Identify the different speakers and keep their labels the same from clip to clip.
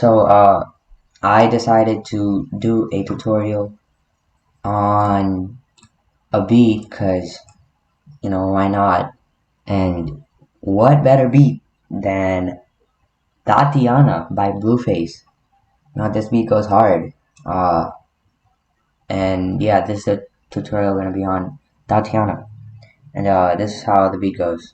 Speaker 1: so I decided to do a tutorial on a beat because, why not? And what better beat than Thotiana by Blueface? This beat goes hard. And yeah, this is a tutorial gonna be on Thotiana. And this is how the beat goes.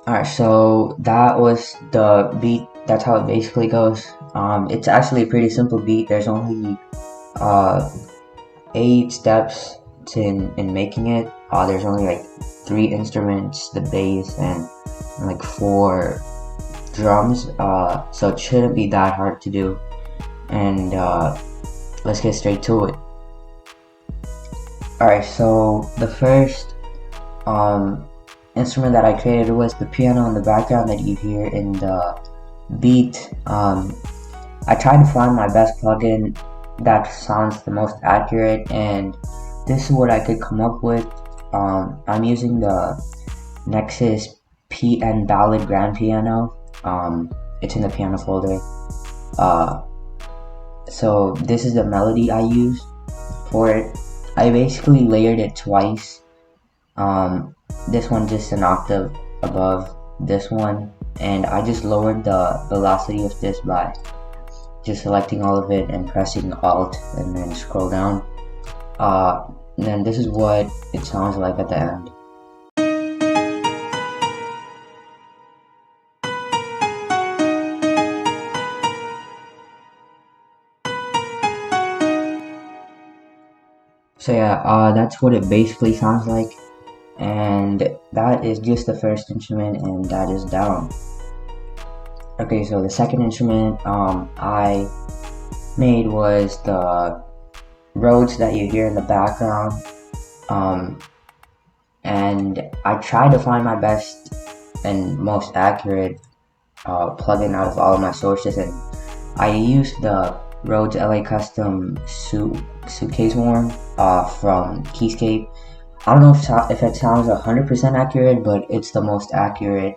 Speaker 1: Alright, so that was the beat. That's how it basically goes. It's actually a pretty simple beat. There's only 8 steps in making it. There's only like 3 instruments, the bass and like 4 drums. So it shouldn't be that hard to do. And let's get straight to it. Alright, so the first instrument that I created was the piano in the background that you hear in the beat. I tried to find my best plugin that sounds the most accurate, and this is what I could come up with. I'm using the Nexus PN Ballad Grand Piano. It's in the piano folder. So this is the melody I use for it. I basically layered it twice. This one just an octave above this one, and I just lowered the velocity of this by just selecting all of it and pressing Alt and then scroll down. And then this is what it sounds like at the end. So yeah, that's what it basically sounds like. And that is just the first instrument, and that is down. Okay, so the second instrument I made was the Rhodes that you hear in the background. And I tried to find my best and most accurate plugin out of all of my sources, and I used the Rhodes LA Custom Suitcase Worn from Keyscape. I don't know if it sounds 100% accurate, but it's the most accurate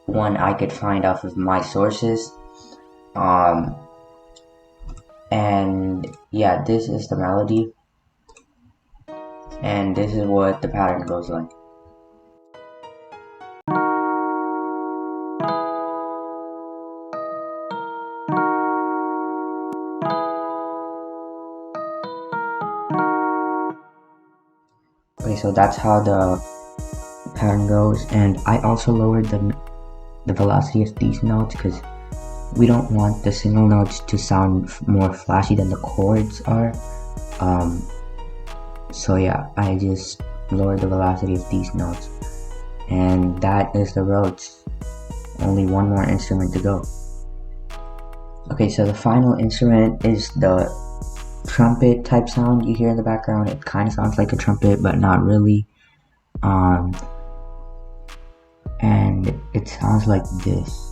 Speaker 1: one I could find off of my sources. And yeah, this is the melody, and this is what the pattern goes like. Okay, so that's how the pattern goes, and I also lowered the velocity of these notes because we don't want the single notes to sound more flashy than the chords are. So yeah, I just lowered the velocity of these notes, and that is the Rhodes. Only one more instrument to go. Okay, so the final instrument is the trumpet type sound you hear in the background. It kind of sounds like a trumpet, but not really. And it sounds like this.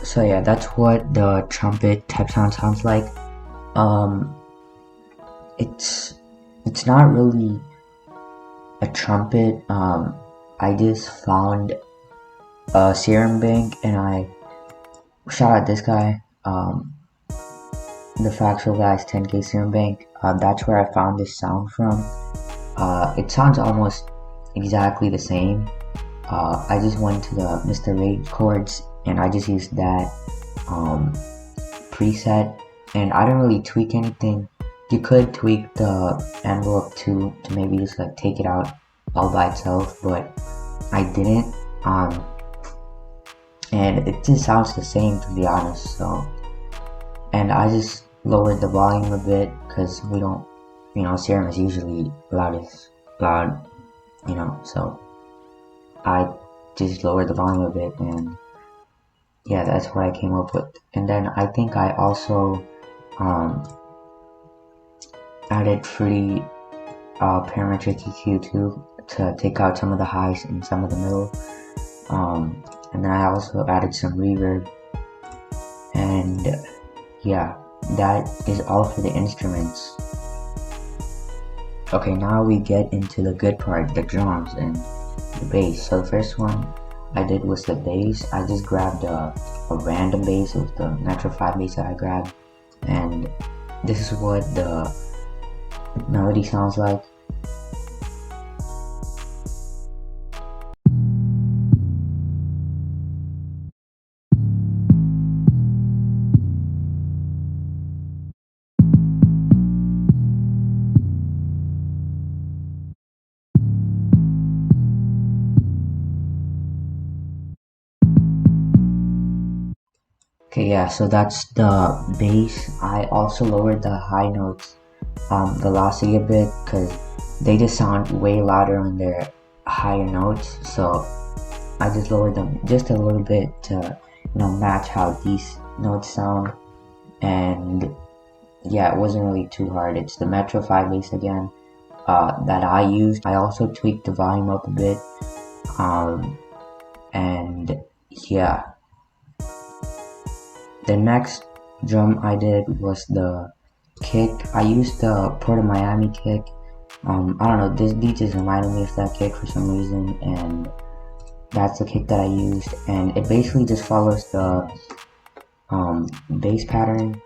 Speaker 1: So yeah, that's what the trumpet type sound sounds like. It's not really a trumpet. I just found a serum bank, and I shout out this guy, the Factual Guys 10K serum bank. That's where I found this sound from. It sounds almost exactly the same. I just went to the Mr. Rage chords, and I just used that preset and I didn't really tweak anything. You could tweak the envelope too to maybe just like take it out all by itself, but I didn't. And it just sounds the same, to be honest. So, and I just lowered the volume a bit because we don't, Serum is usually loud, so I just lowered the volume a bit, and yeah, that's what I came up with. And then I think I also added Fruity parametric EQ too to take out some of the highs and some of the middle. And then I also added some reverb, and yeah, that is all for the instruments. Okay, now we get into the good part, the drums and the bass. So the first one I did was the bass. I just grabbed a random bass. It was the Metro 5 bass that I grabbed, and this is what the melody sounds like. Okay, yeah, so that's the bass. I also lowered the high notes velocity a bit because they just sound way louder on their higher notes. So I just lowered them just a little bit to match how these notes sound. And yeah, it wasn't really too hard. It's the Metro 5 bass again that I used. I also tweaked the volume up a bit. And yeah, the next drum I did was the kick. I used the Port of Miami kick. I don't know, this beat just reminded me of that kick for some reason, and that's the kick that I used. And it basically just follows the bass pattern,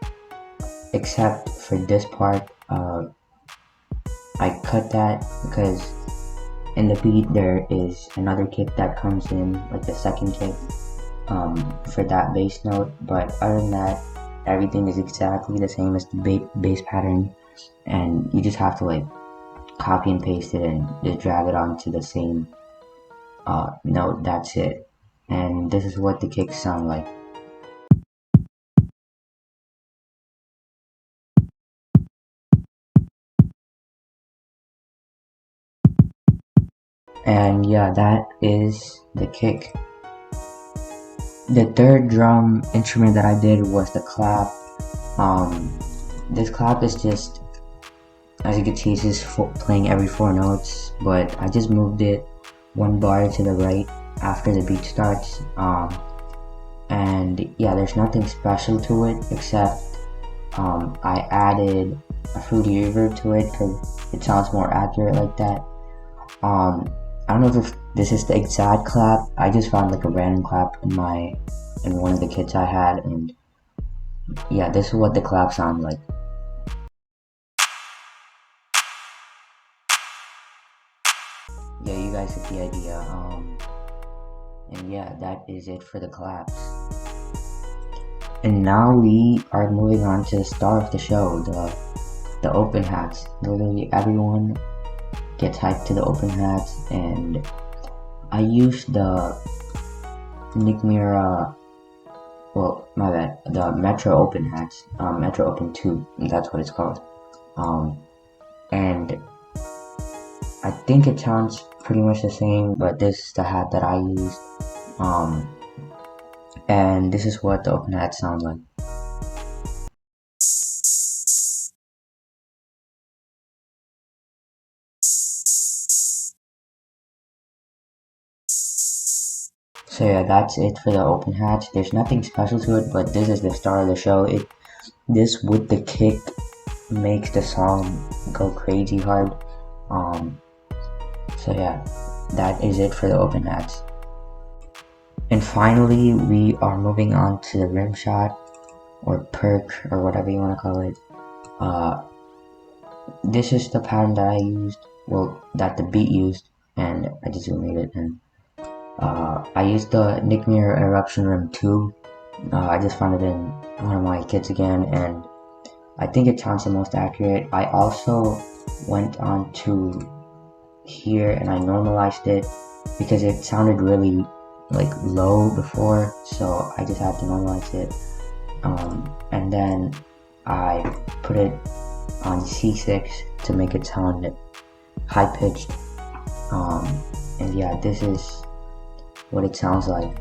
Speaker 1: except for this part. I cut that because in the beat there is another kick that comes in, like the second kick for that bass note. But other than that, everything is exactly the same as the bass pattern, and you just have to like copy and paste it and just drag it onto the same note. That's it. And this is what the kicks sound like. And yeah, that is the kick. The third drum instrument that I did was the clap. This clap is just, as you can see, it's just playing every 4 notes, but I just moved it 1 bar to the right after the beat starts. And yeah, there's nothing special to it except I added a fruity reverb to it because it sounds more accurate like that. I don't know if this is the exact clap. I just found like a random clap in one of the kits I had, and yeah, this is what the clap sounds like. Yeah, you guys get the idea. And yeah, that is it for the claps. And now we are moving on to the star of the show, the open hats. Literally everyone gets hyped to the open hats, and I used the Nick Mira, well, my bad, the Metro open hats, Metro Open 2, that's what it's called. And I think it sounds pretty much the same, but this is the hat that I used. And this is what the open hat sounds like. So yeah, that's it for the open hats. There's nothing special to it, but this is the star of the show. This with the kick makes the song go crazy hard. So yeah, that is it for the open hats. And finally, we are moving on to the rim shot, or perk, or whatever you want to call it. This is the pattern that I used, well, that the beat used, and I just remade it. And I used the Nick Mirror Eruption Rim 2. I just found it in one of my kits again, and I think it sounds the most accurate. I also went on to here and I normalized it because it sounded really like low before, so I just had to normalize it. And then I put it on C6 to make it sound high pitched. And yeah, this is what it sounds like.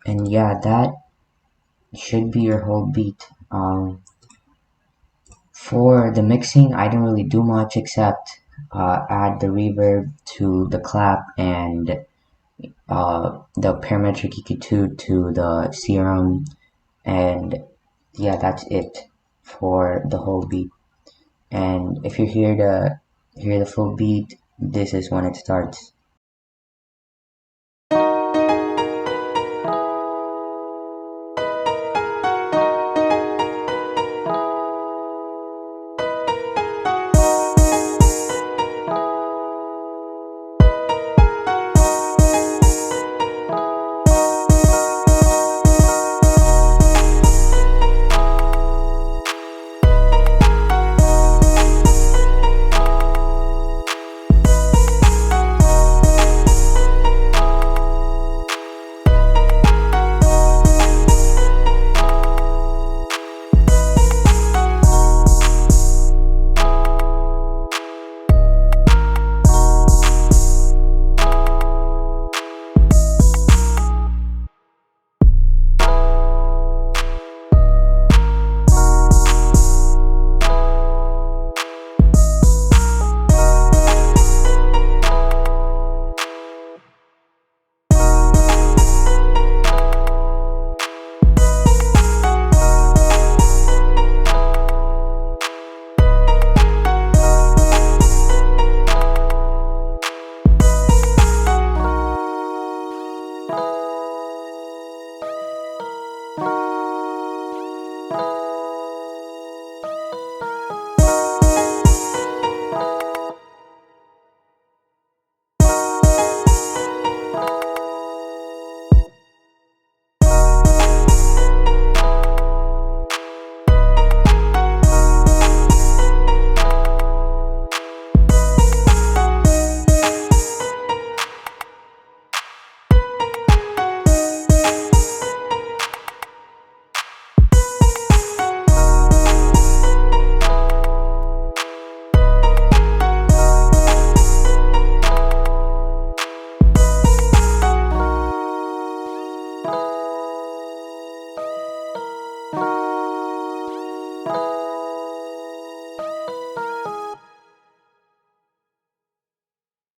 Speaker 1: And yeah, that should be your whole beat. For the mixing, I didn't really do much except add the reverb to the clap and the parametric EQ2 to the serum, and yeah, that's it for the whole beat. And if you're here to hear the full beat, this is when it starts.